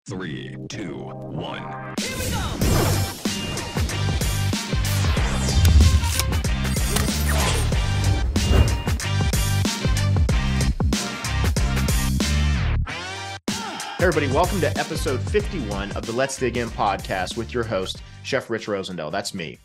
3, 2, 1. Here we go! Hey everybody, welcome to episode 51 of the Let's Dig In podcast with your host, Chef Rich Rosendale. That's me.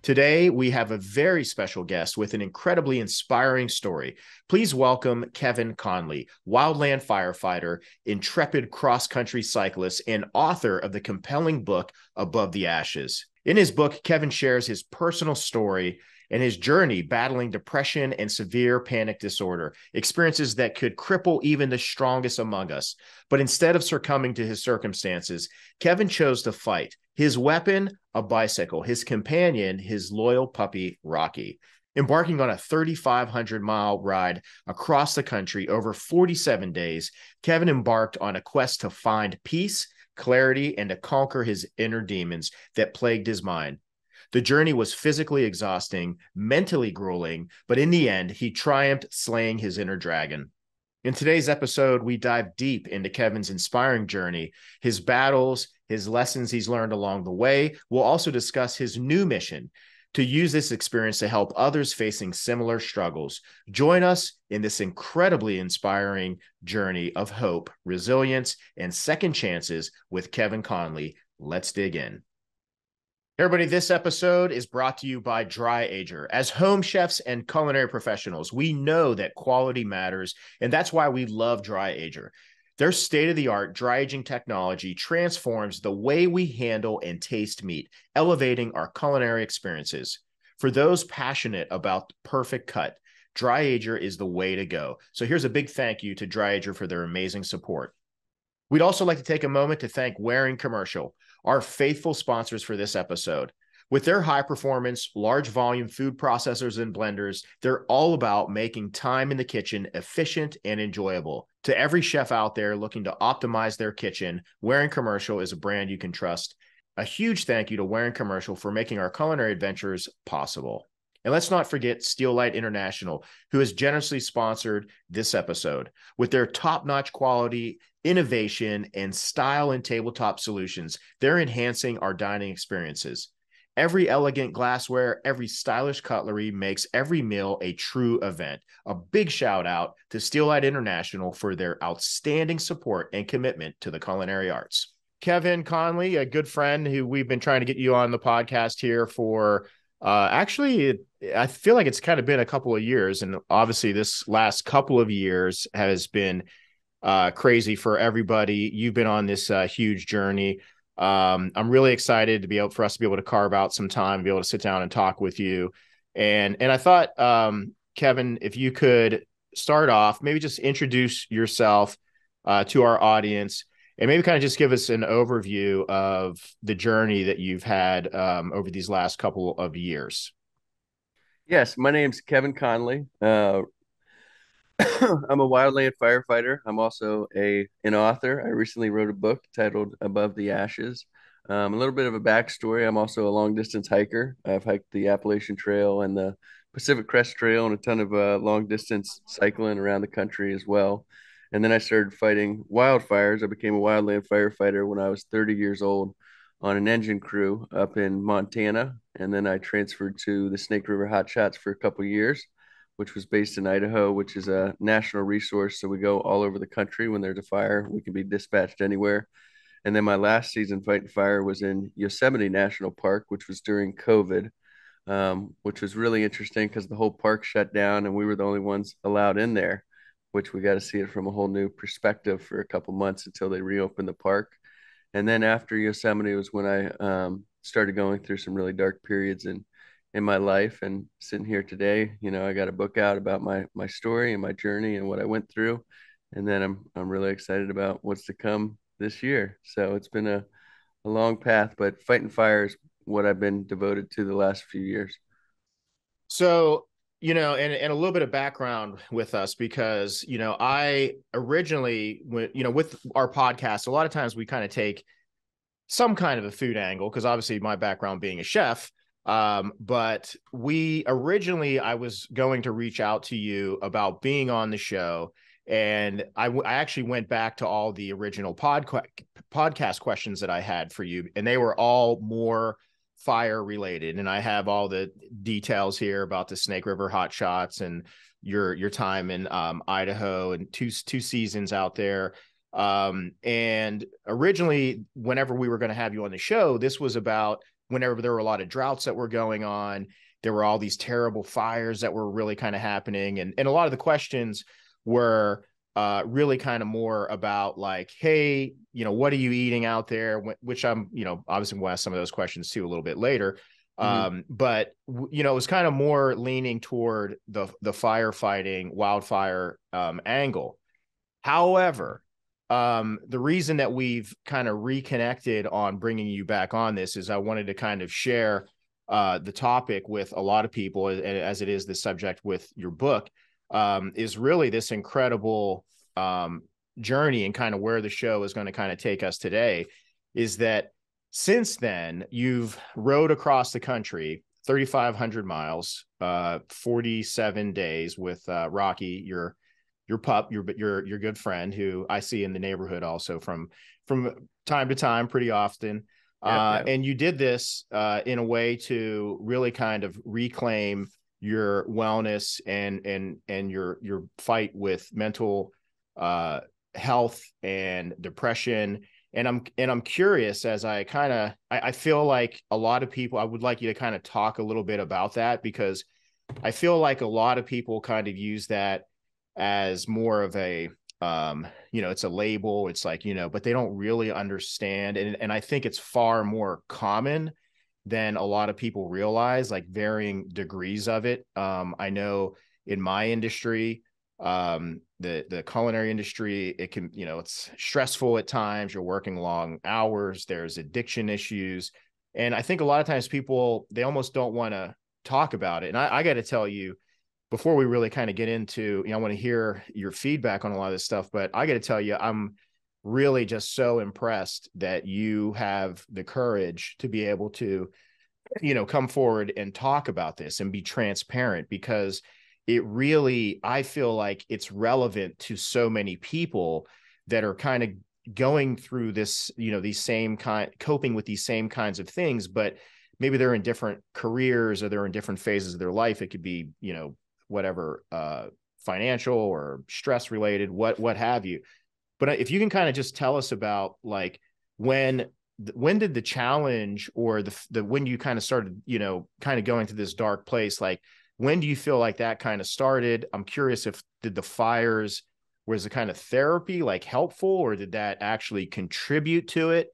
Today, we have a very special guest with an incredibly inspiring story. Please welcome Kevin Conley, Wildland Firefighter, intrepid cross-country cyclist, and author of the compelling book, Above the Ashes. In his book, Kevin shares his personal story and his journey battling depression and severe panic disorder, experiences that could cripple even the strongest among us. But instead of succumbing to his circumstances, Kevin chose to fight. His weapon, a bicycle. His companion, his loyal puppy, Rocky. Embarking on a 3,500-mile ride across the country over 47 days, Kevin embarked on a quest to find peace, clarity, and to conquer his inner demons that plagued his mind. The journey was physically exhausting, mentally grueling, but in the end, he triumphed, slaying his inner dragon. In today's episode, we dive deep into Kevin's inspiring journey, his battles, his lessons he's learned along the way. We'll also discuss his new mission to use this experience to help others facing similar struggles. Join us in this incredibly inspiring journey of hope, resilience, and second chances with Kevin Conley. Let's dig in. Everybody, this episode is brought to you by Dry Ager. As home chefs and culinary professionals, we know that quality matters, and that's why we love Dry Ager. Their state-of-the-art dry aging technology transforms the way we handle and taste meat, elevating our culinary experiences. For those passionate about the perfect cut, Dry Ager is the way to go. So here's a big thank you to Dry Ager for their amazing support. We'd also like to take a moment to thank Waring Commercial, our faithful sponsors for this episode. With their high-performance, large-volume food processors and blenders, they're all about making time in the kitchen efficient and enjoyable. To every chef out there looking to optimize their kitchen, Waring Commercial is a brand you can trust. A huge thank you to Waring Commercial for making our culinary adventures possible. And let's not forget Steelite International, who has generously sponsored this episode. With their top-notch quality, innovation, and style and tabletop solutions, they're enhancing our dining experiences. Every elegant glassware, every stylish cutlery makes every meal a true event. A big shout out to Steelite International for their outstanding support and commitment to the culinary arts. Kevin Conley, a good friend who we've been trying to get you on the podcast here for I feel like it's kind of been a couple of years, and obviously this last couple of years has been crazy for everybody. You've been on this huge journey. I'm really excited to be able for us to be able to carve out some time, be able to sit down and talk with you. And I thought, Kevin, if you could start off, maybe just introduce yourself to our audience, and maybe kind of just give us an overview of the journey that you've had over these last couple of years. Yes, my name's Kevin Conley. I'm a wildland firefighter. I'm also an author. I recently wrote a book titled Above the Ashes. A little bit of a backstory. I'm also a long distance hiker. I've hiked the Appalachian Trail and the Pacific Crest Trail and a ton of long distance cycling around the country as well. And then I started fighting wildfires. I became a wildland firefighter when I was 30 years old on an engine crew up in Montana. And then I transferred to the Snake River Hot Shots for a couple of years, which was based in Idaho, which is a national resource. So we go all over the country. When there's a fire, we can be dispatched anywhere. And then my last season fighting fire was in Yosemite National Park, which was during COVID, which was really interesting because the whole park shut down and we were the only ones allowed in there, which we got to see it from a whole new perspective for a couple months until they reopened the park. And then after Yosemite was when I started going through some really dark periods in my life. And sitting here today, I got a book out about my story and my journey and what I went through. And then I'm really excited about what's to come this year. So it's been a long path, but fighting fire is what I've been devoted to the last few years. So, and a little bit of background with us, because, I originally, with our podcast, a lot of times we kind of take some kind of a food angle, because obviously my background being a chef. But I was going to reach out to you about being on the show And I actually went back to all the original podcast questions that I had for you, and they were all more fire related. And I have all the details here about the Snake River hot shots and your time in Idaho and two seasons out there. And originally, whenever we were going to have you on the show, this was about whenever there were a lot of droughts that were going on. There were all these terrible fires that were really kind of happening. And a lot of the questions were really kind of more about like, hey, what are you eating out there? Which I'm, obviously we'll ask some of those questions too a little bit later. But it was kind of more leaning toward the firefighting wildfire angle. However, the reason that we've kind of reconnected on bringing you back on this is I wanted to kind of share the topic with a lot of people, as it is the subject with your book, is really this incredible journey, and kind of where the show is going to kind of take us today is that since then you've rode across the country 3,500 miles, 47 days with Rocky, your pup, your good friend, who I see in the neighborhood also from time to time, pretty often. Yep. And you did this in a way to really kind of reclaim your wellness and your fight with mental health and depression. And I'm curious, as I feel like a lot of people, I would like you to kind of talk a little bit about that, because I feel like a lot of people kind of use that as more of a it's a label. It's like, but they don't really understand. And I think it's far more common than a lot of people realize, like varying degrees of it. I know in my industry, the culinary industry, it can, it's stressful at times. You're working long hours. There's addiction issues. And I think a lot of times people, they almost don't want to talk about it. And I got to tell you, before we really kind of get into, I want to hear your feedback on a lot of this stuff, but I got to tell you, I'm really just so impressed that you have the courage to be able to, come forward and talk about this and be transparent, because it really, I feel like it's relevant to so many people that are kind of going through this, coping with these same kinds of things, but maybe they're in different careers or they're in different phases of their life. It could be, whatever, financial or stress related, what have you. But if you can kind of just tell us about like when did the challenge, or the when you kind of started, kind of going to this dark place, like when do you feel like that kind of started? I'm curious, did the fires, was the kind of therapy like helpful, or did that actually contribute to it?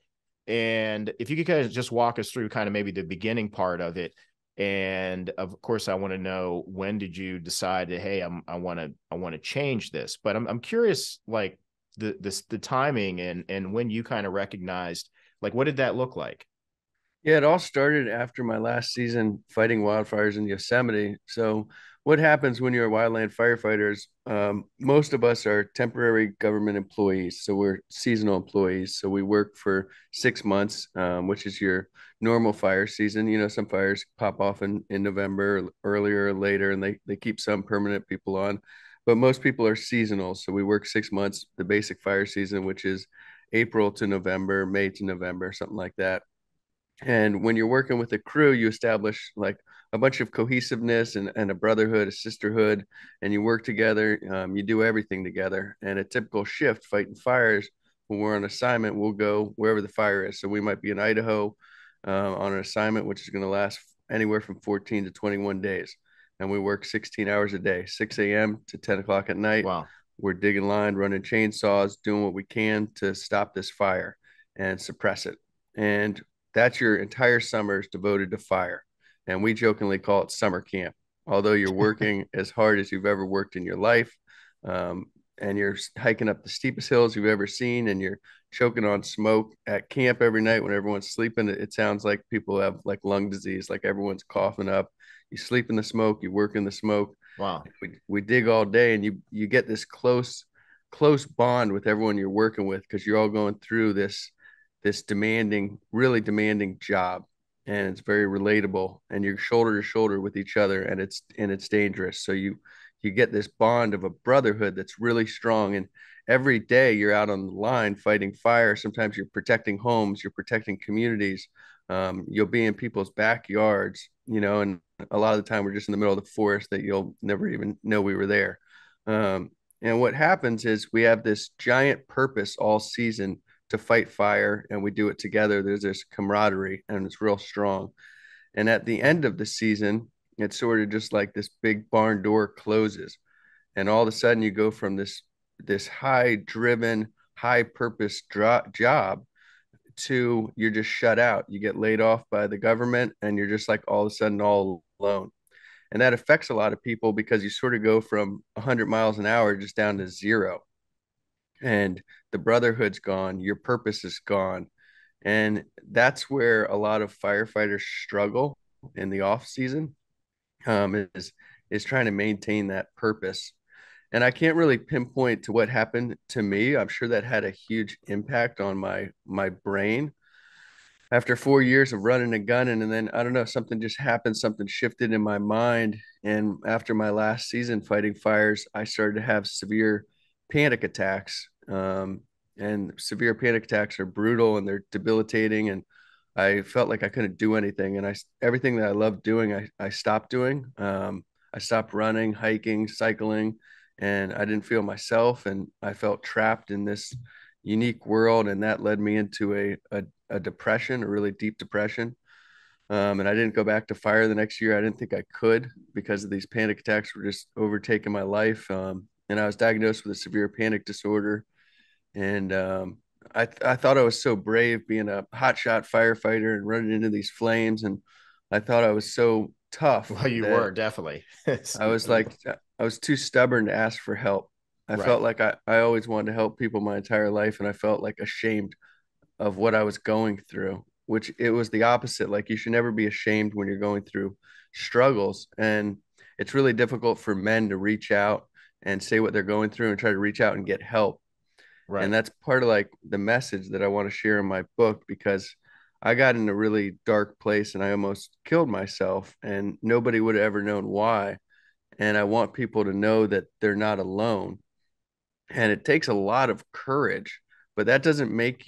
And if you could kind of just walk us through kind of maybe the beginning part of it. And of course, I want to know, when did you decide that, hey, I want to change this? But I'm curious, like the timing and when you kind of recognized, like, what did that look like? Yeah, it all started after my last season fighting wildfires in Yosemite. So, what happens when you're a wildland firefighters? Most of us are temporary government employees, so we're seasonal employees. So we work for 6 months, which is your normal fire season. Some fires pop off in November, earlier or later, and they keep some permanent people on. But most people are seasonal, so we work 6 months, the basic fire season, which is April to November, May to November, something like that. And when you're working with a crew, you establish like a bunch of cohesiveness and a brotherhood, a sisterhood, and you work together. You do everything together. And a typical shift fighting fires, when we're on assignment, we'll go wherever the fire is. So we might be in Idaho on an assignment, which is going to last anywhere from 14 to 21 days. And we work 16 hours a day, 6 a.m. to 10 o'clock at night. Wow. We're digging line, running chainsaws, doing what we can to stop this fire and suppress it. And that's your entire summer is devoted to fire. And we jokingly call it summer camp, although you're working as hard as you've ever worked in your life. And you're hiking up the steepest hills you've ever seen, and you're choking on smoke at camp every night when everyone's sleeping. It sounds like people have like lung disease, like everyone's coughing up. You sleep in the smoke, you work in the smoke. Wow. We dig all day, and you get this close bond with everyone you're working with, because you're all going through this demanding, really demanding job, and it's very relatable, and you're shoulder to shoulder with each other, and it's dangerous. So you you get this bond of a brotherhood that's really strong. And every day you're out on the line fighting fire. Sometimes you're protecting homes, you're protecting communities. You'll be in people's backyards, and a lot of the time we're just in the middle of the forest that you'll never even know we were there. And what happens is we have this giant purpose all season to fight fire, and we do it together. There's this camaraderie, and it's real strong. And at the end of the season, it's sort of just like this big barn door closes, and all of a sudden you go from this high driven, high purpose job to you're just shut out. You get laid off by the government, and you're just like all of a sudden all alone. And that affects a lot of people because you sort of go from 100 miles an hour just down to zero, and the brotherhood's gone, your purpose is gone. And that's where a lot of firefighters struggle in the off season, is trying to maintain that purpose. And I can't really pinpoint to what happened to me. I'm sure that had a huge impact on my brain after 4 years of running and gunning. And then I don't know, something just happened, something shifted in my mind. And after my last season fighting fires, I started to have severe panic attacks. And severe panic attacks are brutal and they're debilitating. And I felt like I couldn't do anything. And everything that I loved doing, I stopped doing. I stopped running, hiking, cycling, and I didn't feel myself. And I felt trapped in this unique world. And that led me into a depression, a really deep depression. And I didn't go back to fire the next year. I didn't think I could because of these panic attacks were just overtaking my life. And I was diagnosed with a severe panic disorder. And I thought I was so brave being a hotshot firefighter and running into these flames. And I thought I was so tough Well, you that were definitely. I was like, I was too stubborn to ask for help. I Right. felt like I always wanted to help people my entire life. And I felt like ashamed of what I was going through, which it was the opposite. Like you should never be ashamed when you're going through struggles. And it's really difficult for men to reach out and say what they're going through and try to reach out and get help. And Right. that's part of like the message that I want to share in my book, because I got in a really dark place and I almost killed myself and nobody would have ever known why. And I want people to know that they're not alone. And it takes a lot of courage, but um, that doesn't make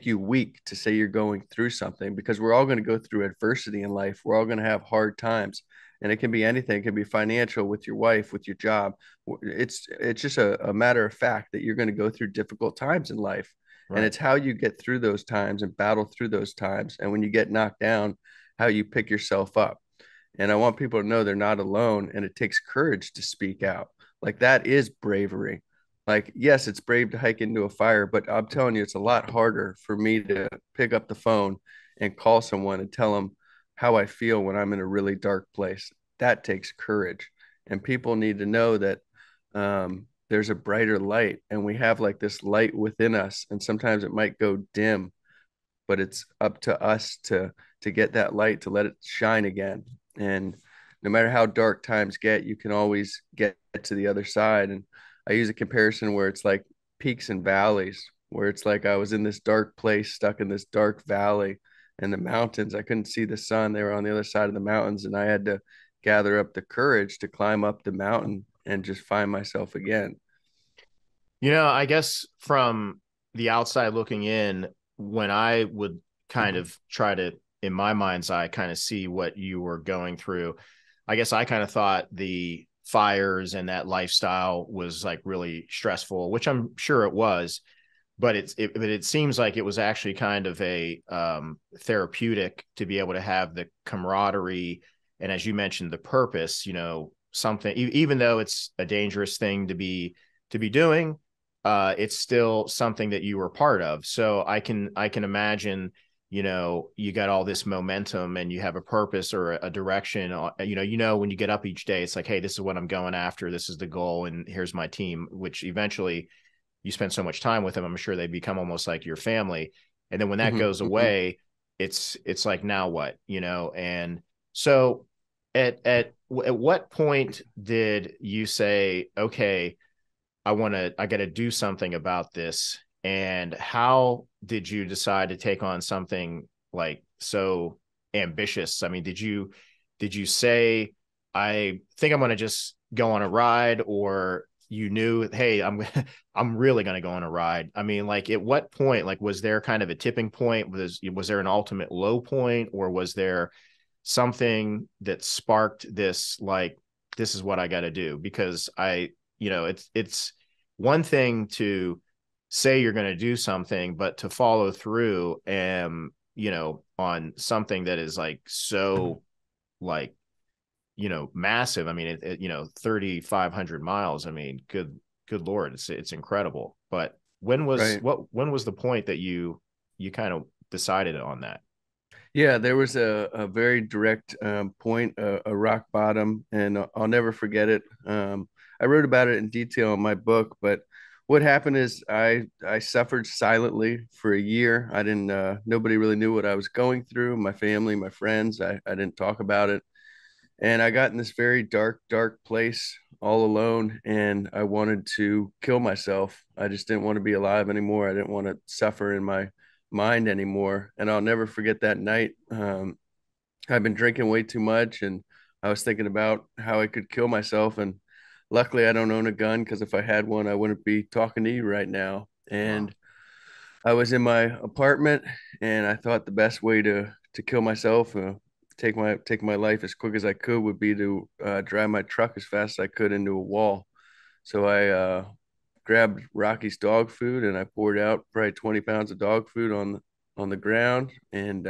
you weak to say you're going through something, because we're all going to go through adversity in life. We're all going to have hard times, and it can be anything. It can be financial, with your wife, with your job. It's just a matter of fact that you're going to go through difficult times in life, and Right. it's how you get through those times and battle through those times. And when you get knocked down, how you pick yourself up. And I want people to know they're not alone, and it takes courage to speak out. Like that is bravery. Like, yes, it's brave to hike into a fire, but I'm telling you, it's a lot harder for me to pick up the phone and call someone and tell them how I feel when I'm in a really dark place. That takes courage. And people need to know that there's a brighter light, and we have like this light within us. And sometimes it might go dim, but it's up to us to get that light, to let it shine again. And no matter how dark times get, you can always get to the other side. And I use a comparison where it's like peaks and valleys, where it's like I was in this dark place, stuck in this dark valley, and the mountains, I couldn't see the sun. They were on the other side of the mountains, and I had to gather up the courage to climb up the mountain and just find myself again. I guess from the outside looking in, when I would kind of try to, in my mind's eye, kind of see what you were going through, I guess I kind of thought the fires and that lifestyle was like really stressful, which I'm sure it was, but it seems like it was actually kind of a therapeutic to be able to have the camaraderie. And as you mentioned, the purpose, something, even though it's a dangerous thing to be doing, it's still something that you were part of. So I can imagine, you got all this momentum and you have a purpose or a direction. When you get up each day, it's like, hey, this is what I'm going after. This is the goal, and here's my team. Which eventually, you spend so much time with them, I'm sure they become almost like your family. And then when that Mm-hmm, goes mm-hmm. away, it's like, now what, And so, at what point did you say, okay, I got to do something about this? And how did you decide to take on something like so ambitious? I mean, did you say, I think I'm going to just go on a ride, or you knew, hey, I'm really going to go on a ride? I mean, like, at what point, like, was there kind of a tipping point? Was there an ultimate low point, or was there something that sparked this, like, this is what I got to do? Because it's one thing to say you're going to do something, but to follow through and, on something that is like so, like, massive. I mean, 3,500 miles. I mean, good Lord, it's incredible. But when was Right. when was the point that you kind of decided on that? Yeah, there was a very direct point, a rock bottom, and I'll never forget it. I wrote about it in detail in my book, but what happened is I suffered silently for a year. I didn't nobody really knew what I was going through. My family, my friends, I didn't talk about it. And I got in this very dark place all alone, and I wanted to kill myself. I just didn't want to be alive anymore. I didn't want to suffer in my mind anymore. And I'll never forget that night. I've been drinking way too much, and I was thinking about how I could kill myself. And luckily, I don't own a gun, because if I had one, I wouldn't be talking to you right now. Wow. And I was in my apartment, and I thought the best way to kill myself, take my life as quick as I could, would be to drive my truck as fast as I could into a wall. So I grabbed Rocky's dog food, and I poured out probably 20 pounds of dog food on the ground, and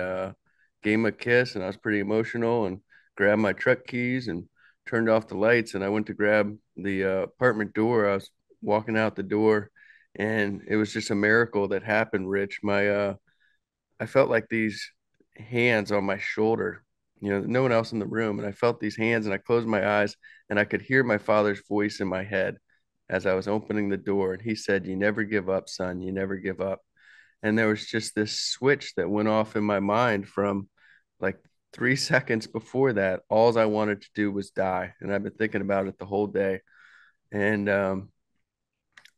gave him a kiss. And I was pretty emotional, and grabbed my truck keys and turned off the lights. And I went to grab the apartment door. I was walking out the door, and it was just a miracle that happened, Rich. I felt like these hands on my shoulder, no one else in the room. And I felt these hands, and I closed my eyes, and I could hear my father's voice in my head as I was opening the door. And he said, "You never give up, son. You never give up." And there was just this switch that went off in my mind from like 3 seconds before that. All I wanted to do was die. And I've been thinking about it the whole day. And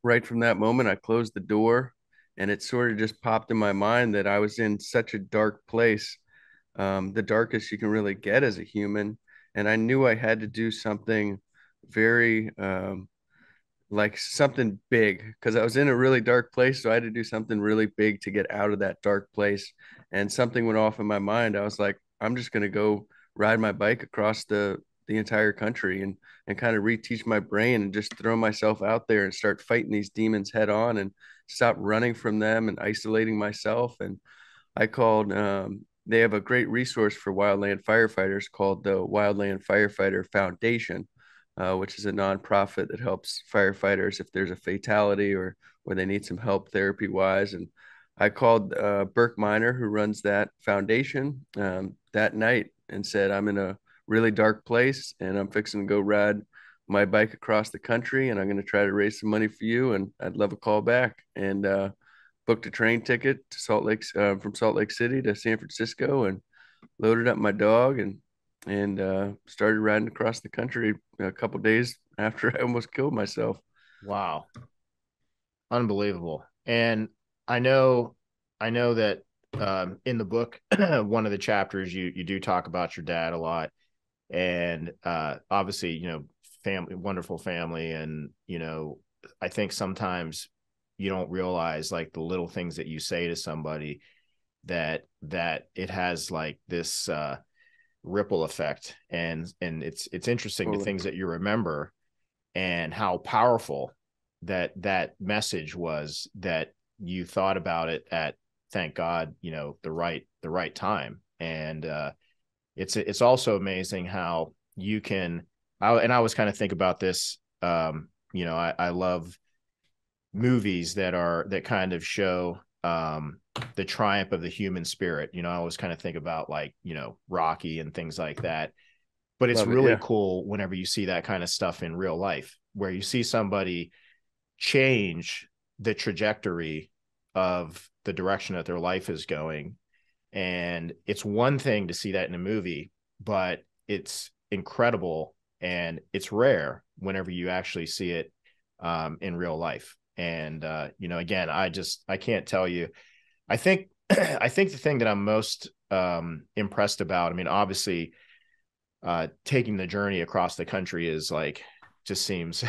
right from that moment, I closed the door, and it sort of just popped in my mind that I was in such a dark place, the darkest you can really get as a human. And I knew I had to do something very, like something big, because I was in a really dark place. So I had to do something really big to get out of that dark place. And something went off in my mind. I was like, I'm just going to go ride my bike across the entire country, and kind of reteach my brain, and just throw myself out there and start fighting these demons head on, and stop running from them and isolating myself. And I called, they have a great resource for wildland firefighters called the Wildland Firefighter Foundation, which is a nonprofit that helps firefighters if there's a fatality, or they need some help therapy wise. And I called Burke Miner, who runs that foundation, that night, and said, "I'm in a really dark place, and I'm fixing to go ride my bike across the country, and I'm going to try to raise some money for you, and I'd love a call back." And booked a train ticket to from Salt Lake City to San Francisco, and loaded up my dog, and started riding across the country a couple days after I almost killed myself. Wow. Unbelievable. And I know, that in the book, one of the chapters, you do talk about your dad a lot, and obviously, family, wonderful family, and I think sometimes you don't realize, like, the little things that you say to somebody, that it has like this ripple effect, and it's interesting, the Totally. things that you remember, and how powerful that message was, that you thought about it at, thank God, the right time. And it's also amazing how you can, and I always kind of think about this, I love movies that kind of show the triumph of the human spirit. I always kind of think about, like, Rocky and things like that. But it's Love it. really Yeah. cool whenever you see that kind of stuff in real life, where you see somebody change the trajectory of the direction that their life is going. And it's one thing to see that in a movie, but it's incredible, and it's rare whenever you actually see it in real life. And again, I can't tell you. I think I think the thing that I'm most impressed about, I mean, obviously, taking the journey across the country is like, just seems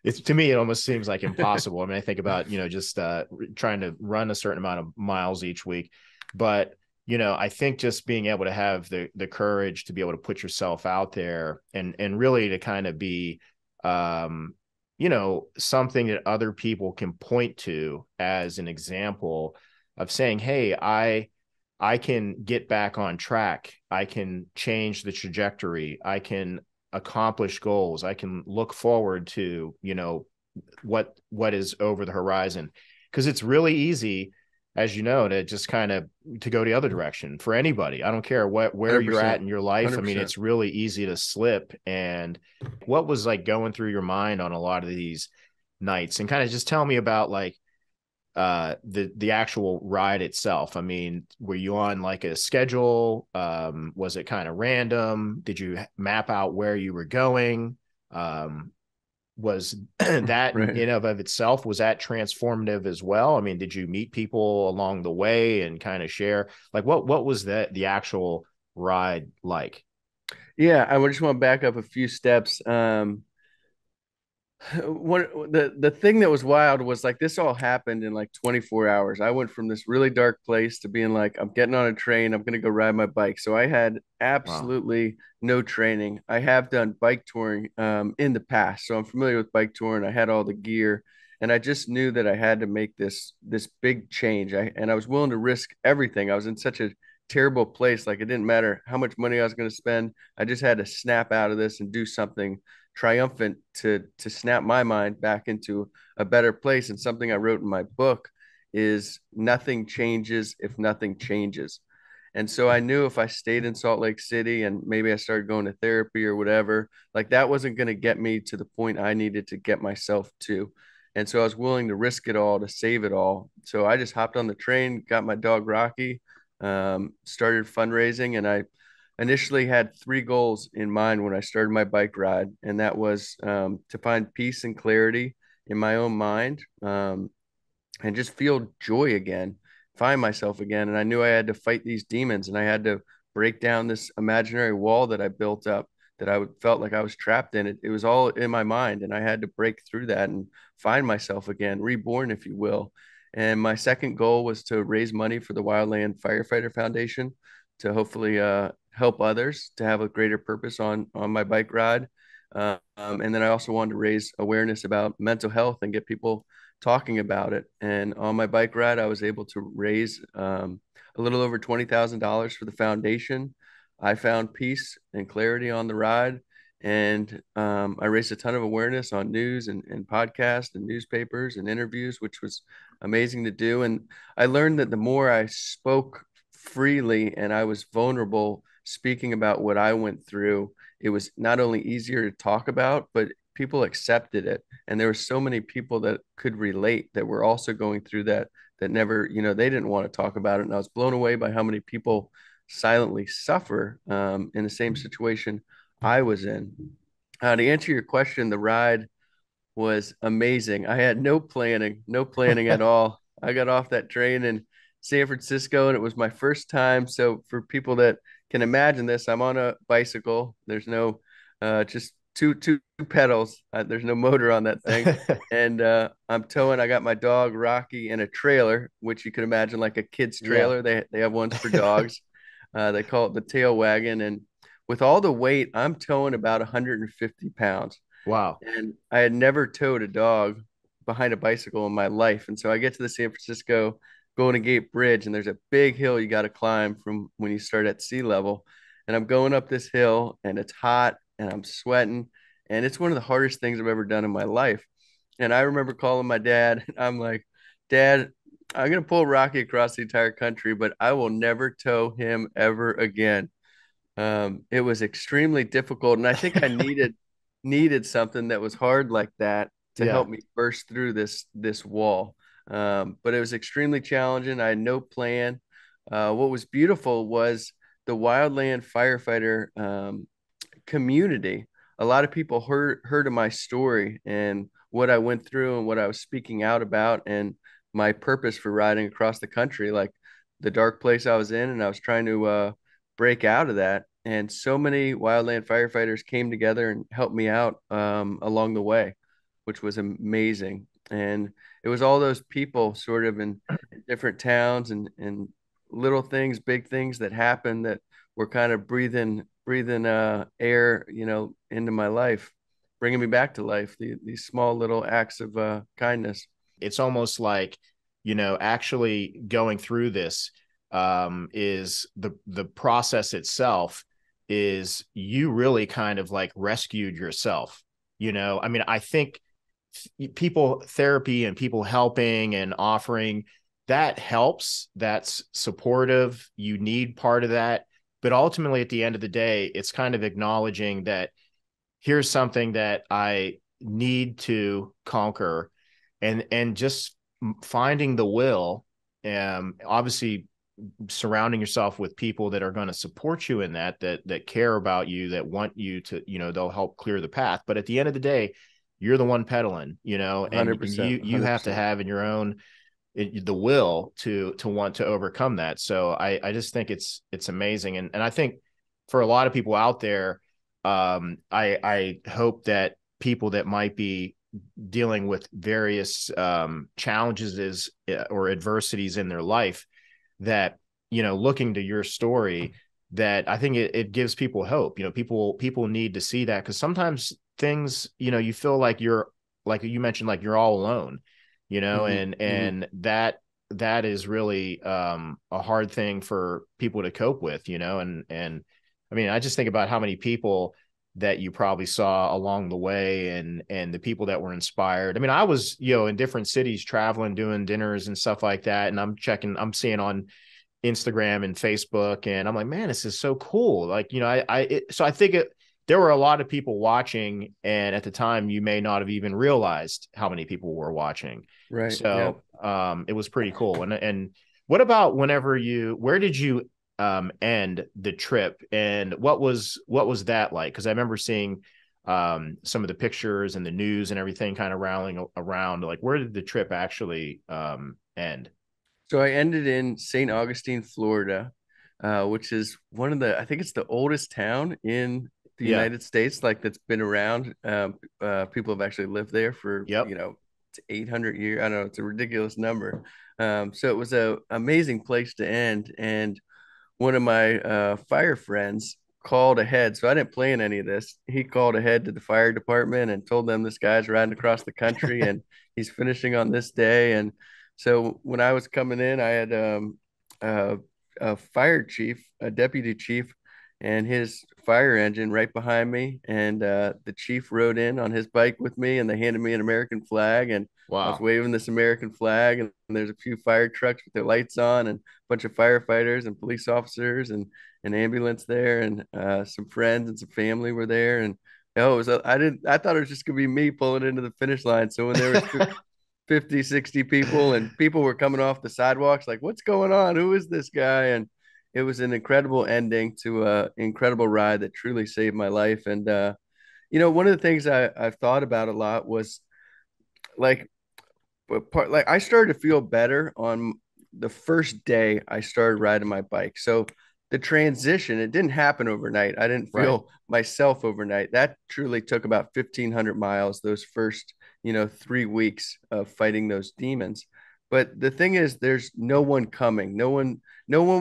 it's, to me, it almost seems like impossible. I mean, I think about, just trying to run a certain amount of miles each week, but I think just being able to have the courage to be able to put yourself out there and really to kind of be, something that other people can point to as an example of saying, hey, I can get back on track. I can change the trajectory. I can accomplish goals. I can look forward to, what is over the horizon. Because it's really easy, as you know, to just kind of to go the other direction for anybody. I don't care where you're at in your life. 100%. I mean, it's really easy to slip. And what was like going through your mind on a lot of these nights? And kind of just tell me about like the actual ride itself. I mean, were you on like a schedule? Was it kind of random? Did you map out where you were going? Was that Right. in of itself, was that transformative as well? I mean, did you meet people along the way and kind of share like what was the actual ride like? Yeah, I just want to back up a few steps. The thing that was wild was like this all happened in like 24 hours. I went from this really dark place to being like, I'm getting on a train, I'm gonna go ride my bike. So I had Wow. absolutely no training. I have done bike touring in the past, so I'm familiar with bike touring. I had all the gear, and I just knew that I had to make this big change. And I was willing to risk everything. I was in such a terrible place, like it didn't matter how much money I was going to spend. I just had to snap out of this and do something triumphant to snap my mind back into a better place. And something I wrote in my book is nothing changes if nothing changes. And so I knew if I stayed in Salt Lake City and maybe I started going to therapy or whatever, like that wasn't going to get me to the point I needed to get myself to. And so I was willing to risk it all to save it all. So I just hopped on the train, got my dog Rocky, started fundraising, and I initially had three goals in mind when I started my bike ride, and that was to find peace and clarity in my own mind, and just feel joy again, find myself again. And I knew I had to fight these demons, and I had to break down this imaginary wall that I built up that felt like I was trapped in. It was all in my mind, and I had to break through that and find myself again, reborn, if you will. And my second goal was to raise money for the Wildland Firefighter Foundation to hopefully help others to have a greater purpose on my bike ride. And then I also wanted to raise awareness about mental health and get people talking about it. And on my bike ride, I was able to raise a little over $20,000 for the foundation. I found peace and clarity on the ride. And I raised a ton of awareness on news and podcasts and newspapers and interviews, which was amazing to do. And I learned that the more I spoke freely and I was vulnerable speaking about what I went through, it was not only easier to talk about, but people accepted it. And there were so many people that could relate that were also going through that never, they didn't want to talk about it. And I was blown away by how many people silently suffer in the same situation I was in. To answer your question, the ride was amazing. I had no planning at all. I got off that train in San Francisco and it was my first time. So for people that can imagine this, I'm on a bicycle. There's no just two pedals. There's no motor on that thing. And I'm towing. I got my dog Rocky in a trailer, which you could imagine like a kid's Yeah. trailer. They have ones for dogs. They call it the tail wagon. And with all the weight, I'm towing about 150 pounds. Wow. And I had never towed a dog behind a bicycle in my life. And so I get to the San Francisco Golden Gate Bridge, and there's a big hill you got to climb from when you start at sea level. And I'm going up this hill, and it's hot, and I'm sweating, and it's one of the hardest things I've ever done in my life. And I remember calling my dad, and I'm like, Dad, I'm gonna pull Rocky across the entire country, but I will never tow him ever again. It was extremely difficult, and I think I needed something that was hard like that to Yeah. help me burst through this wall. But it was extremely challenging. I had no plan. What was beautiful was the Wildland Firefighter community. A lot of people heard of my story and what I went through and what I was speaking out about and my purpose for riding across the country, like the dark place I was in, and I was trying to break out of that. and so many wildland firefighters came together and helped me out along the way, which was amazing. And it was all those people sort of in different towns and little things, big things that happened that were kind of breathing air, into my life, bringing me back to life. These small little acts of kindness. It's almost like, actually going through this is the process itself is you really kind of like rescued yourself. I mean, I think people therapy and people helping and offering that helps. That's supportive. You need part of that. But ultimately, at the end of the day, it's kind of acknowledging that here's something that I need to conquer, and just finding the will. Obviously, surrounding yourself with people that are going to support you in that care about you, that want you to, they'll help clear the path. But at the end of the day, you're the one pedaling, and 100%, you have to 100%. have in your own the will to want to overcome that. So I just think it's amazing. And I think for a lot of people out there, I hope that people that might be dealing with various challenges or adversities in their life, that, looking to your story, that I think it gives people hope. People need to see that, because sometimes things, you feel like like you mentioned, like you're all alone, Hmm. Hmm. and that is really a hard thing for people to cope with, and I mean, I just think about how many people that you probably saw along the way, and the people that were inspired. I mean, I was, in different cities traveling, doing dinners and stuff like that. And I'm seeing on Instagram and Facebook, and I'm like, man, this is so cool. Like, so I think there were a lot of people watching, and at the time you may not have even realized how many people were watching. Right. Yeah. So, it was pretty cool. And what about where did you end the trip, and what was that like? Because I remember seeing some of the pictures and the news and everything kind of rallying around, like, where did the trip actually end? So I ended in St. Augustine, Florida, which is I think it's the oldest town in the Yeah. United States, like that's been around. People have actually lived there for, Yep. it's 800 years. I don't know, it's a ridiculous number. So it was a amazing place to end. And one of my fire friends called ahead. So I didn't plan any of this. He called ahead to the fire department and told them this guy's riding across the country and he's finishing on this day. And so when I was coming in, I had uh, a fire chief, a deputy chief, and his fire engine right behind me. And the chief rode in on his bike with me, and they handed me an American flag. And I was Wow. waving this American flag, and there's a few fire trucks with their lights on, and a bunch of firefighters and police officers and an ambulance there, and some friends and some family were there. And oh, I thought it was just gonna be me pulling into the finish line. So when there was 50, 60 people, and people were coming off the sidewalks like, what's going on? Who is this guy? And it was an incredible ending to an incredible ride that truly saved my life. And one of the things I've thought about a lot was like, like I started to feel better on the first day I started riding my bike. So the transition, it didn't happen overnight. I didn't Right. feel myself overnight. That truly took about 1,500 miles, those first, 3 weeks of fighting those demons. But the thing is, there's no one coming. No one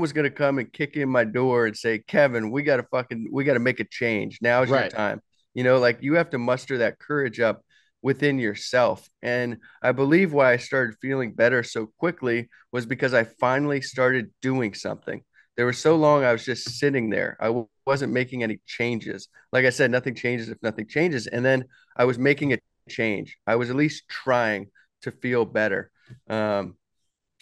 was going to come and kick in my door and say, Kevin, we got to make a change. Now's your Right. time. Like you have to muster that courage up within yourself. And I believe why I started feeling better so quickly was because I finally started doing something. There was so long I was just sitting there. Wasn't making any changes. Like I said, nothing changes if nothing changes. And then I was making a change. I was at least trying to feel better. Um,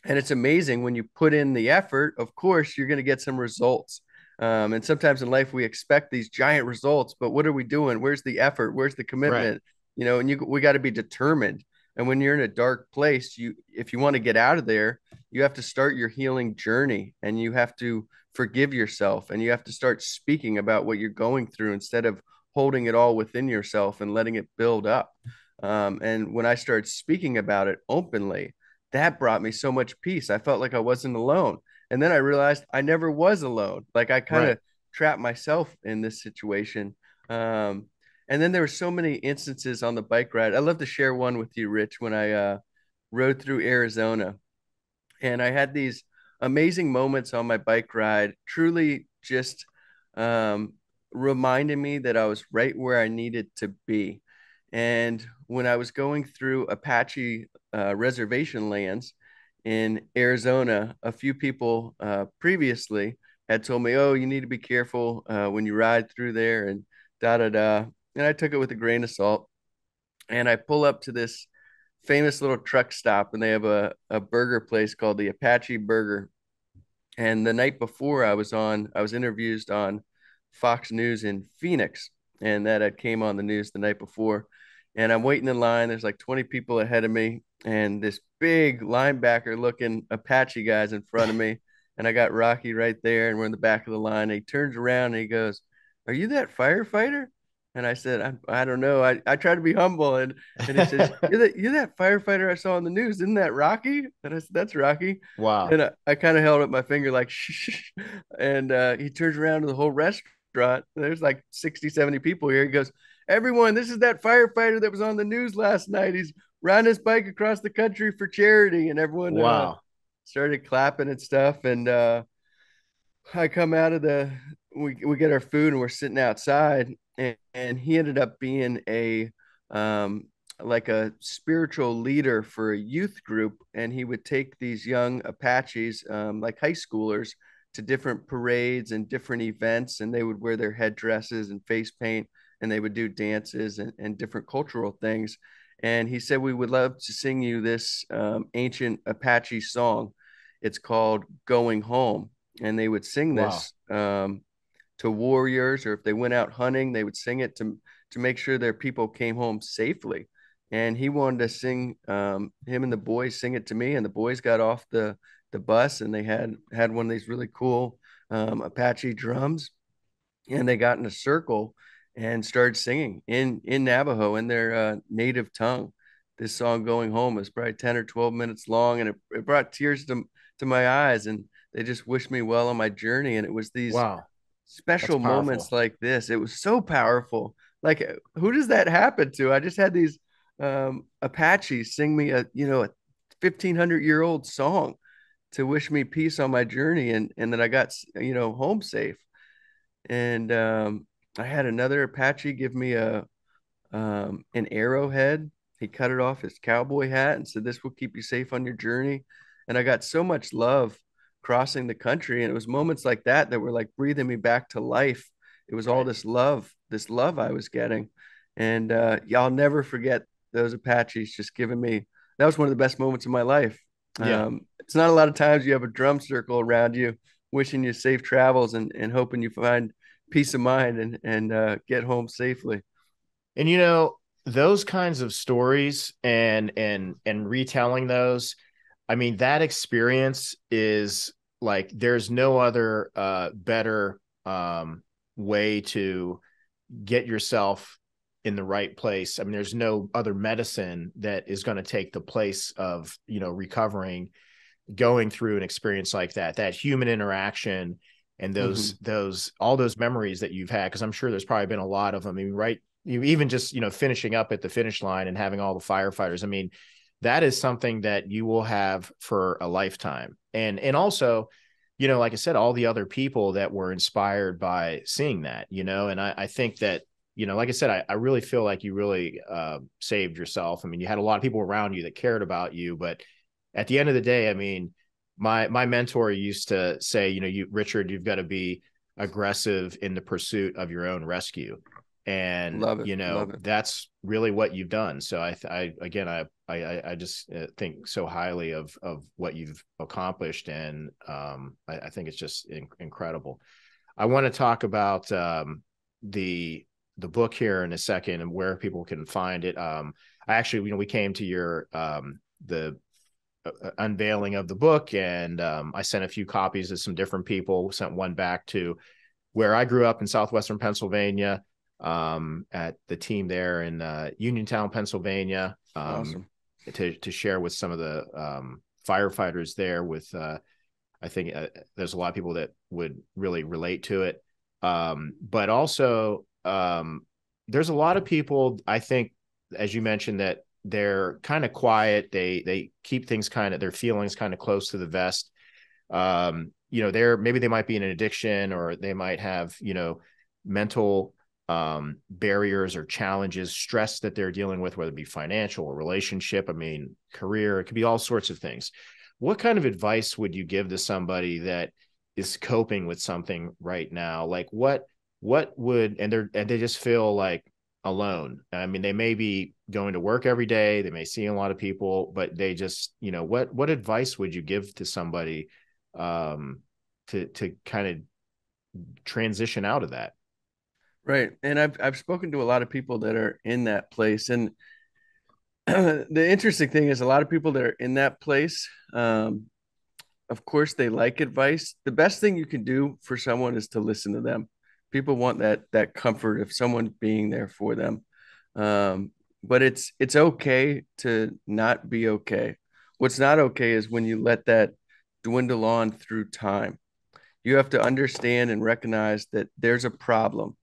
and it's amazing when you put in the effort, of course, you're going to get some results. And sometimes in life, we expect these giant results, but what are we doing? Where's the effort? Where's the Right. commitment? We got to be determined. And when you're in a dark place, if you want to get out of there, you have to start your healing journey, and you have to forgive yourself, and you have to start speaking about what you're going through instead of holding it all within yourself and letting it build up. And when I started speaking about it openly, that brought me so much peace. I felt like I wasn't alone. And then I realized I never was alone. Like I kind Right. of trap myself in this situation. And then there were so many instances on the bike ride. I'd love to share one with you, Rich, when I rode through Arizona. And I had these amazing moments on my bike ride, truly just um, reminding me that I was right where I needed to be. And when I was going through Apache reservation lands in Arizona, a few people previously had told me, "Oh, you need to be careful when you ride through there," and da da da. And I took it with a grain of salt. And I pull up to this famous little truck stop, and they have a burger place called the Apache Burger. And the night before, I was interviewed on Fox News in Phoenix, and that had came on the news the night before. And I'm waiting in line. There's like 20 people ahead of me, and this big linebacker looking Apache guy's in front of me. And I got Rocky right there, and we're in the back of the line. And he turns around and he goes, "Are you that firefighter?" And I said, I don't know. I try to be humble. And he says, you're that firefighter I saw on the news. Isn't that Rocky? And I said, "That's Rocky." Wow. And I kind of held up my finger like, shh. And he turns around to the whole restaurant. There's like 60, 70 people here. He goes, "Everyone, this is that firefighter that was on the news last night. He's riding his bike across the country for charity." And everyone Wow. started clapping and stuff. And I come out of we get our food and we're sitting outside, and he ended up being a like a spiritual leader for a youth group, and he would take these young Apaches, like high schoolers, to different parades and different events, and they would wear their headdresses and face paint, and they would do dances and different cultural things. And he said, "We would love to sing you this ancient Apache song. It's called Going Home." And they would sing Wow. this to warriors, or if they went out hunting, they would sing it to make sure their people came home safely. And he wanted to sing, him and the boys sing it to me, and the boys got off the bus, and they had one of these really cool Apache drums, and they got in a circle and started singing in Navajo, in their native tongue. This song "Going Home" is probably 10 or 12 minutes long, and it brought tears to my eyes, and they just wished me well on my journey. And it was these Wow. That's special moments powerful. like this. It was so powerful. Like, who does that happen to? I just had these Apaches sing me a 1,500-year-old song to wish me peace on my journey, and that I got home safe. And I had another Apache give me an arrowhead. He cut it off his cowboy hat and said, "This will keep you safe on your journey." And I got so much love crossing the country. And it was moments like that that were like breathing me back to life. It was all Right. this love I was getting. And y'all never forget those Apaches just giving me, that was one of the best moments of my life. Yeah. It's not a lot of times you have a drum circle around you wishing you safe travels and hoping you find peace of mind and get home safely. And those kinds of stories and retelling those, I mean, that experience is like there's no other better way to get yourself in the right place. I mean, there's no other medicine that is going to take the place of, recovering, going through an experience like that human interaction and Mm-hmm. those all those memories that you've had. Cause I'm sure there's probably been a lot of them. I mean, right. You even just, finishing up at the finish line and having all the firefighters. I mean, that is something that you will have for a lifetime. And also, like I said, all the other people that were inspired by seeing that, and I think that, like I said, I really feel like you really saved yourself. I mean, you had a lot of people around you that cared about you, but at the end of the day, I mean, my mentor used to say, Richard, you've got to be aggressive in the pursuit of your own rescue. And, Love it. Love it. that's really what you've done. So I just think so highly of what you've accomplished. And I think it's just incredible. I want to talk about the book here in a second and where people can find it. I actually, we came to your the unveiling of the book, and I sent a few copies to some different people. Sent one back to where I grew up in southwestern Pennsylvania, at the team there in Uniontown, Pennsylvania, Awesome. to share with some of the firefighters there. With I think there's a lot of people that would really relate to it. But also, there's a lot of people, I think, as you mentioned, that they're kind of quiet. They keep things their feelings kind of close to the vest. Maybe they might be in an addiction, or they might have, mental barriers or challenges, stress that they're dealing with, whether it be financial or relationship, career, it could be all sorts of things. What kind of advice would you give to somebody that is coping with something right now? Like what would, and they just feel like alone. They may be going to work every day, they may see a lot of people, but they just, what advice would you give to somebody to kind of transition out of that? Right. And I've spoken to a lot of people that are in that place. And the interesting thing is a lot of people that are in that place, of course, they like advice. The best thing you can do for someone is to listen to them. People want that comfort of someone being there for them. But it's okay to not be okay. What's not okay is when you let that dwindle on through time. You have to understand and recognize that there's a problem.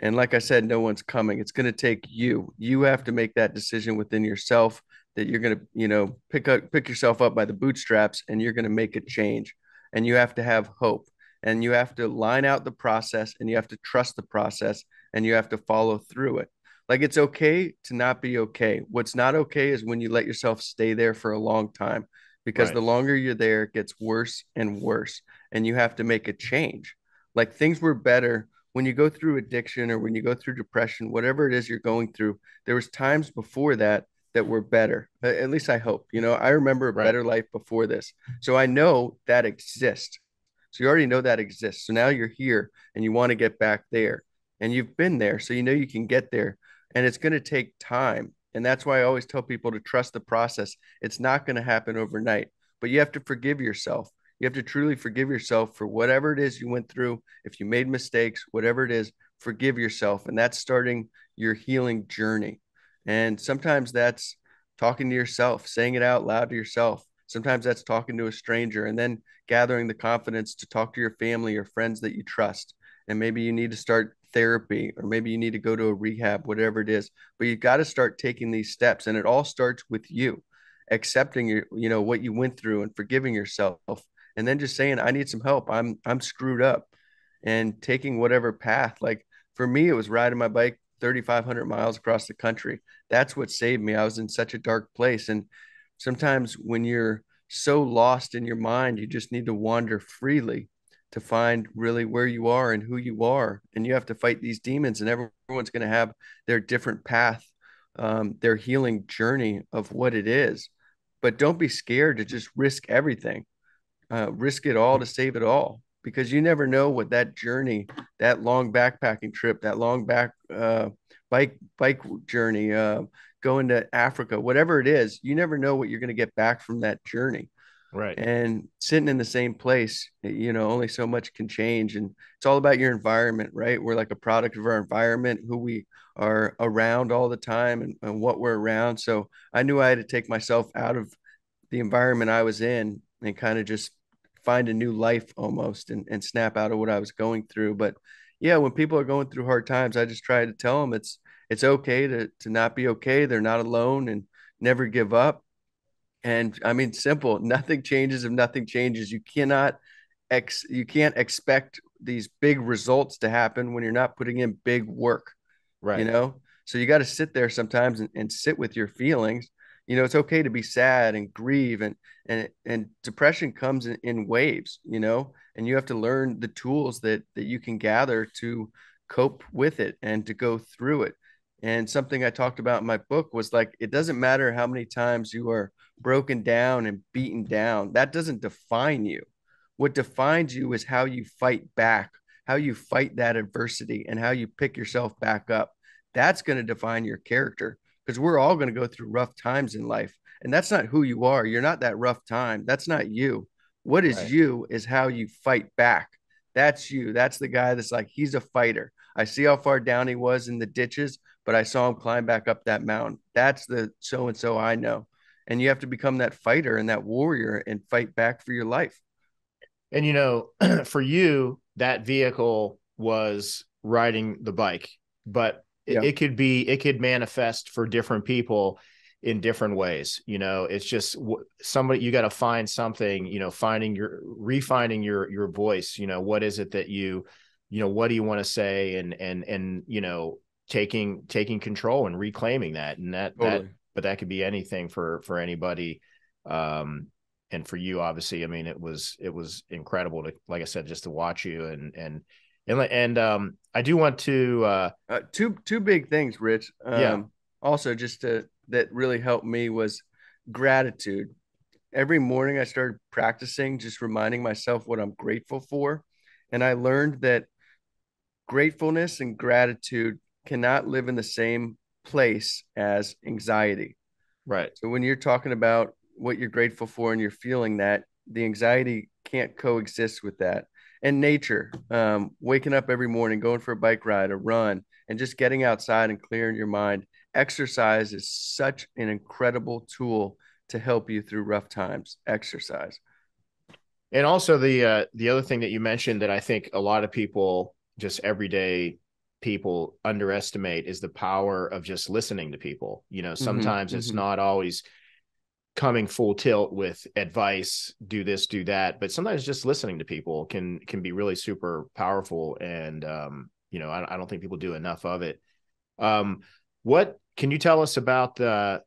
And like I said, no one's coming. It's going to take you. You have to make that decision within yourself that you're going to, pick yourself up by the bootstraps and you're going to make a change. And you have to have hope, and you have to line out the process, and you have to trust the process, and you have to follow through it. Like, it's okay to not be okay. What's not okay is when you let yourself stay there for a long time, because Right. the longer you're there, it gets worse and worse, and you have to make a change. Like, things were better when you go through addiction or when you go through depression, whatever it is you're going through. There was times before that that were better. At least I hope. I remember a Right. better life before this. So I know that exists. So you already know that exists. So now you're here and you want to get back there, and you've been there. So you know you can get there, and it's going to take time. And that's why I always tell people to trust the process. It's not going to happen overnight, but you have to forgive yourself. You have to truly forgive yourself for whatever it is you went through. If you made mistakes, whatever it is, forgive yourself. And that's starting your healing journey. And sometimes that's talking to yourself, saying it out loud to yourself. Sometimes that's talking to a stranger, and then gathering the confidence to talk to your family or friends that you trust. And maybe you need to start therapy, or maybe you need to go to a rehab, whatever it is. But you've got to start taking these steps. And it all starts with you accepting what you went through and forgiving yourself, and then just saying, I need some help. I'm screwed up, and taking whatever path. Like, for me, it was riding my bike 3,500 miles across the country. That's what saved me. I was in such a dark place. And sometimes when you're so lost in your mind, you just need to wander freely to find really where you are and who you are. And you have to fight these demons, and everyone's going to have their different path, their healing journey of what it is. But don't be scared to just risk everything, risk it all to save it all, because you never know what that journey, that long backpacking trip, that long bike journey, going to Africa, whatever it is, you never know what you're going to get back from that journey. Right. And sitting in the same place, only so much can change. And it's all about your environment, right? We're like a product of our environment, who we are around all the time, and what we're around. So I knew I had to take myself out of the environment I was in and kind of just find a new life almost, and snap out of what I was going through. But yeah, when people are going through hard times, I just try to tell them it's okay to not be okay. They're not alone, and never give up. And simple, nothing changes if nothing changes. You can't expect these big results to happen when you're not putting in big work, you Right. know? So you got to sit there sometimes, and sit with your feelings. It's okay to be sad and grieve, and depression comes in waves, and you have to learn the tools that you can gather to cope with it and to go through it. And something I talked about in my book was, like, it doesn't matter how many times you are broken down and beaten down. That doesn't define you. What defines you is how you fight back, how you fight that adversity, and how you pick yourself back up. That's going to define your character, because we're all going to go through rough times in life. And that's not who you are. You're not that rough time. That's not you. What is Right. you is how you fight back. That's you. That's the guy that's like, he's a fighter. I see how far down he was in the ditches, but I saw him climb back up that mountain. That's the so and so I know. And you have to become that fighter and that warrior and fight back for your life. And for you, that vehicle was riding the bike, but Yeah, it could manifest for different people in different ways. It's just somebody, you got to find something, refining your voice. What is it that what do you want to say, and taking control and reclaiming that, and totally. but that could be anything for anybody. And for you, obviously, I mean, it was incredible to, like I said, just to watch you, and I do want to Two big things, Rich. yeah. Also, just that really helped me was gratitude. Every morning I started practicing, just reminding myself what I'm grateful for, and I learned that gratefulness and gratitude cannot live in the same place as anxiety. Right. So when you're talking about what you're grateful for and you're feeling that, the anxiety can't coexist with that. And nature, waking up every morning, going for a bike ride, a run, and just getting outside and clearing your mind. Exercise is such an incredible tool to help you through rough times. Exercise. And also the other thing that you mentioned that I think a lot of people, just everyday people, underestimate is the power of just listening to people. Mm-hmm, Sometimes it's mm-hmm. not always coming full tilt with advice, do this, do that, but sometimes just listening to people can be really super powerful. And I don't think people do enough of it. What can you tell us about the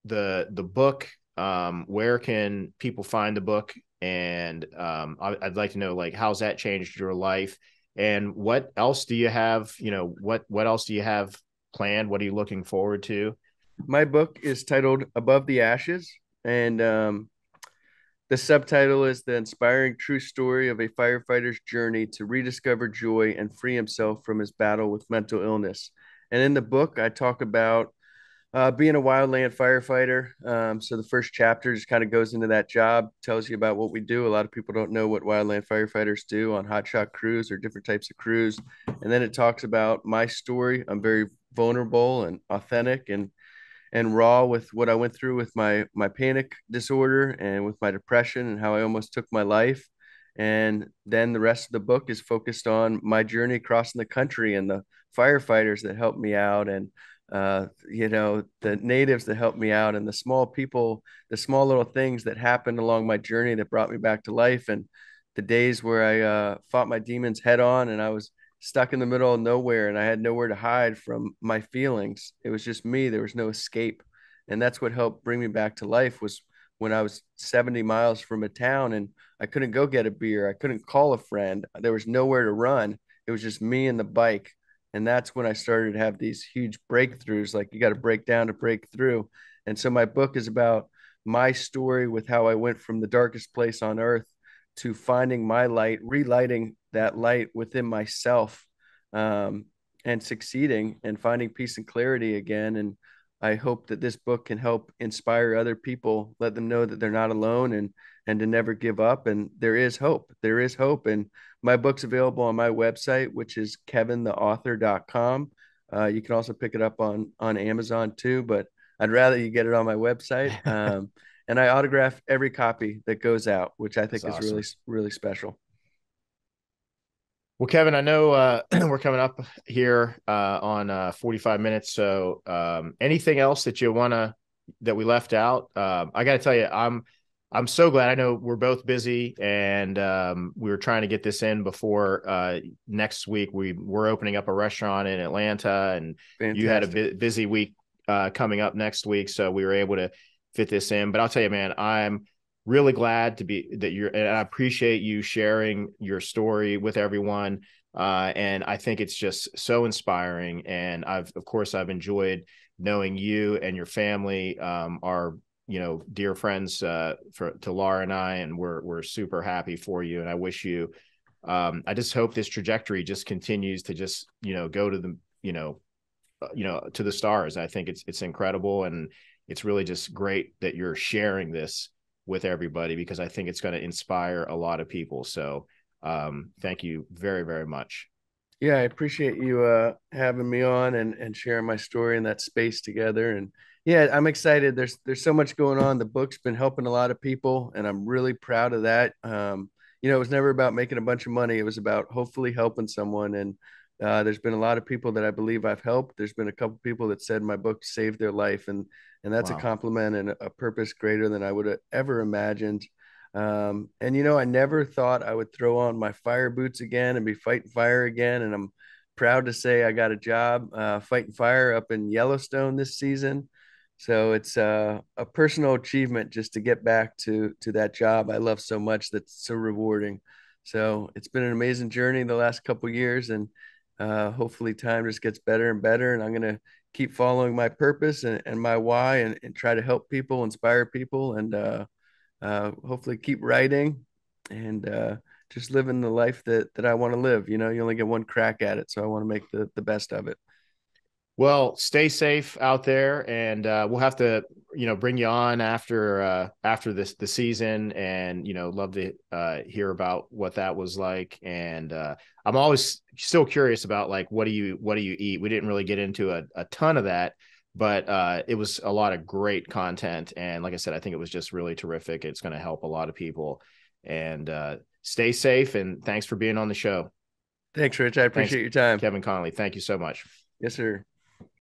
book? Where can people find the book? And I'd like to know, like, how's that changed your life? And what else do you have? What else do you have planned? What are you looking forward to? My book is titled Above the Ashes, and the subtitle is The Inspiring True Story of a Firefighter's Journey to Rediscover Joy and Free Himself from His Battle with Mental Illness. And in the book, I talk about being a wildland firefighter. So the first chapter just kind of goes into that job, tells you about what we do. A lot of people don't know what wildland firefighters do on hotshot crews or different types of crews. And then it talks about my story. I'm very vulnerable and authentic and raw with what I went through with my panic disorder and with my depression and how I almost took my life. And then the rest of the book is focused on my journey crossing the country and the firefighters that helped me out, and the natives that helped me out, and the small people, the small little things that happened along my journey that brought me back to life, and the days where I fought my demons head on, and I was stuck in the middle of nowhere and I had nowhere to hide from my feelings. It was just me. There was no escape. And that's what helped bring me back to life was when I was 70 miles from a town and I couldn't go get a beer. I couldn't call a friend. There was nowhere to run. It was just me and the bike. And that's when I started to have these huge breakthroughs. Like you got to break down to break through. And so my book is about my story with how I went from the darkest place on earth to finding my light, relighting that light within myself, um, and succeeding and finding peace and clarity again. And I hope that this book can help inspire other people, let them know that they're not alone, and to never give up. And there is hope. There is hope. And my book's available on my website, which is kevintheauthor.com. You can also pick it up on Amazon too, but I'd rather you get it on my website. And I autograph every copy that goes out, which I That's think is really, awesome. really special. Well, Kevin, I know we're coming up here on 45 minutes. So anything else that you that we left out? I got to tell you, I'm so glad. I know we're both busy, and we were trying to get this in before next week. We're opening up a restaurant in Atlanta, and you had a Fantastic. busy week coming up next week, so we were able to fit this in. But I'll tell you, man, I'm really glad that and I appreciate you sharing your story with everyone. And I think it's just so inspiring. And of course, I've enjoyed knowing you and your family, are, dear friends, to Laura and I, and we're super happy for you. And I wish you, I just hope this trajectory just continues to just, go to the, to the stars. I think it's incredible. And it's really just great that you're sharing this with everybody, because I think it's going to inspire a lot of people. So thank you very, very much. Yeah, I appreciate you having me on and sharing my story in that space together. And yeah, I'm excited. There's so much going on. The book's been helping a lot of people, and I'm really proud of that. it was never about making a bunch of money. It was about hopefully helping someone. And there's been a lot of people that I believe I've helped. There's been a couple people that said my book saved their life, and that's a Wow. compliment and a purpose greater than I would have ever imagined. And I never thought I would throw on my fire boots again and be fighting fire again. And I'm proud to say I got a job fighting fire up in Yellowstone this season. So it's a personal achievement just to get back to that job I love so much. That's so rewarding. So it's been an amazing journey the last couple of years, and hopefully time just gets better and better. And I'm gonna keep following my purpose and my why, and try to help people, inspire people, and hopefully keep writing and just living the life that I want to live. You only get one crack at it, so I want to make the best of it. Well, stay safe out there, and we'll have to, bring you on after the season, and love to hear about what that was like. And I'm always still curious about, like, what do you eat? We didn't really get into a ton of that, but it was a lot of great content, and like I said, I think it was just really terrific. It's going to help a lot of people, and stay safe. And thanks for being on the show. Thanks, Rich. I appreciate your time. Kevin Conley. Thank you so much. Yes, sir.